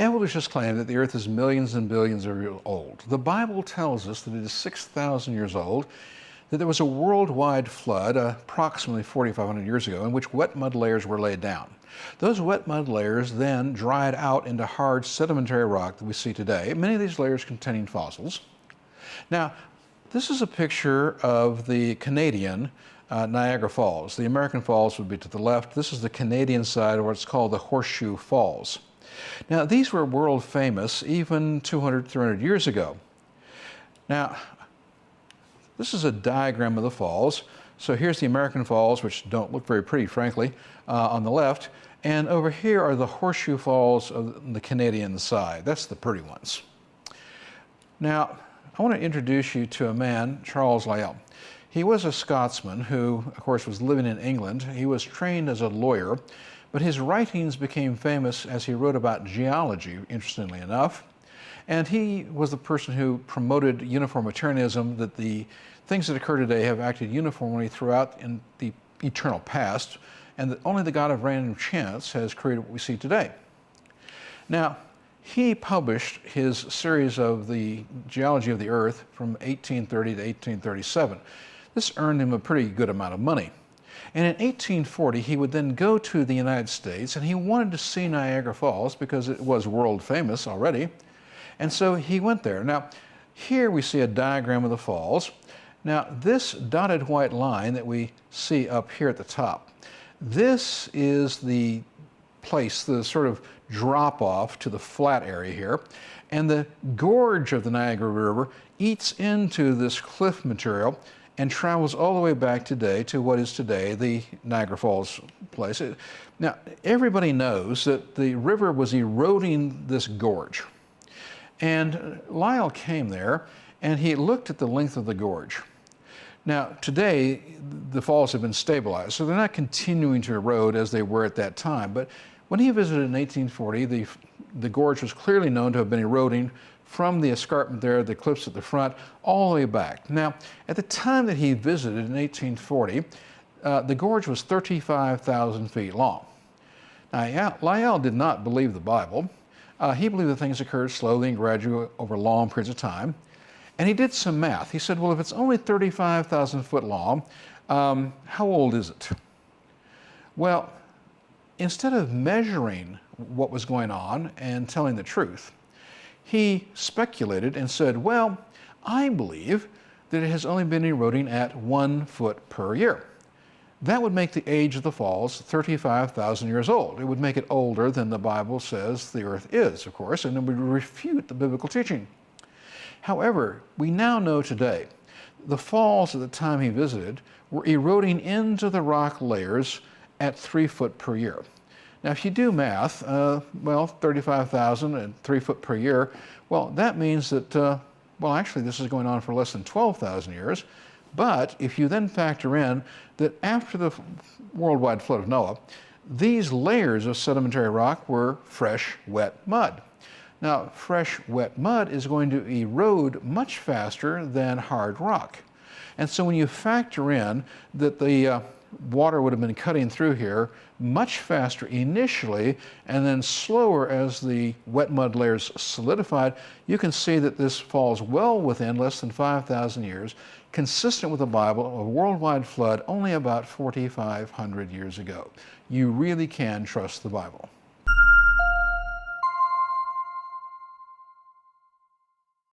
Evolutionists claim that the Earth is millions and billions of years old. The Bible tells us that it is 6,000 years old, that there was a worldwide flood approximately 4,500 years ago in which wet mud layers were laid down. Those wet mud layers then dried out into hard sedimentary rock that we see today, many of these layers containing fossils. Now, this is a picture of the Canadian Niagara Falls. The American Falls would be to the left. This is the Canadian side of what's called the Horseshoe Falls. Now, these were world famous even 200, 300 years ago. Now, this is a diagram of the falls. So here's the American Falls, which don't look very pretty, frankly, on the left. And over here are the Horseshoe Falls of the Canadian side. That's the pretty ones. Now, I want to introduce you to a man, Charles Lyell. He was a Scotsman who, of course, was living in England. He was trained as a lawyer, but his writings became famous as he wrote about geology, interestingly enough. And he was the person who promoted uniformitarianism, that the things that occur today have acted uniformly throughout in the eternal past, and that only the God of random chance has created what we see today. Now, he published his series of the geology of the Earth from 1830 to 1837. This earned him a pretty good amount of money. And in 1840, he would then go to the United States, and he wanted to see Niagara Falls because it was world famous already. And so he went there. Now, here we see a diagram of the falls. Now, this dotted white line that we see up here at the top, this is the place, the sort of drop off to the flat area here. And the gorge of the Niagara River eats into this cliff material and travels all the way back today to what is today the Niagara Falls place. Now, everybody knows that the river was eroding this gorge. And Lyell came there and he looked at the length of the gorge. Now, today, the falls have been stabilized, so they're not continuing to erode as they were at that time. But when he visited in 1840, the gorge was clearly known to have been eroding from the escarpment there, the cliffs at the front, all the way back. Now, at the time that he visited in 1840, the gorge was 35,000 feet long. Now, Lyell did not believe the Bible. He believed that things occurred slowly and gradually over long periods of time. And he did some math. He said, well, if it's only 35,000 foot long, how old is it? Well, instead of measuring what was going on and telling the truth, he speculated and said, well, I believe that it has only been eroding at 1 foot per year. That would make the age of the falls 35,000 years old. It would make it older than the Bible says the earth is, of course, and it would refute the biblical teaching. However, we now know today the falls at the time he visited were eroding into the rock layers at 3 foot per year. Now, if you do math, well, 35,000 and 3 foot per year, well, that means that, well, actually, this is going on for less than 12,000 years. But if you then factor in that after the worldwide flood of Noah, these layers of sedimentary rock were fresh, wet mud. Now, fresh, wet mud is going to erode much faster than hard rock. And so when you factor in that the water would have been cutting through here much faster initially and then slower as the wet mud layers solidified, you can see that this falls well within less than 5,000 years, consistent with the Bible, a worldwide flood only about 4,500 years ago. You really can trust the Bible.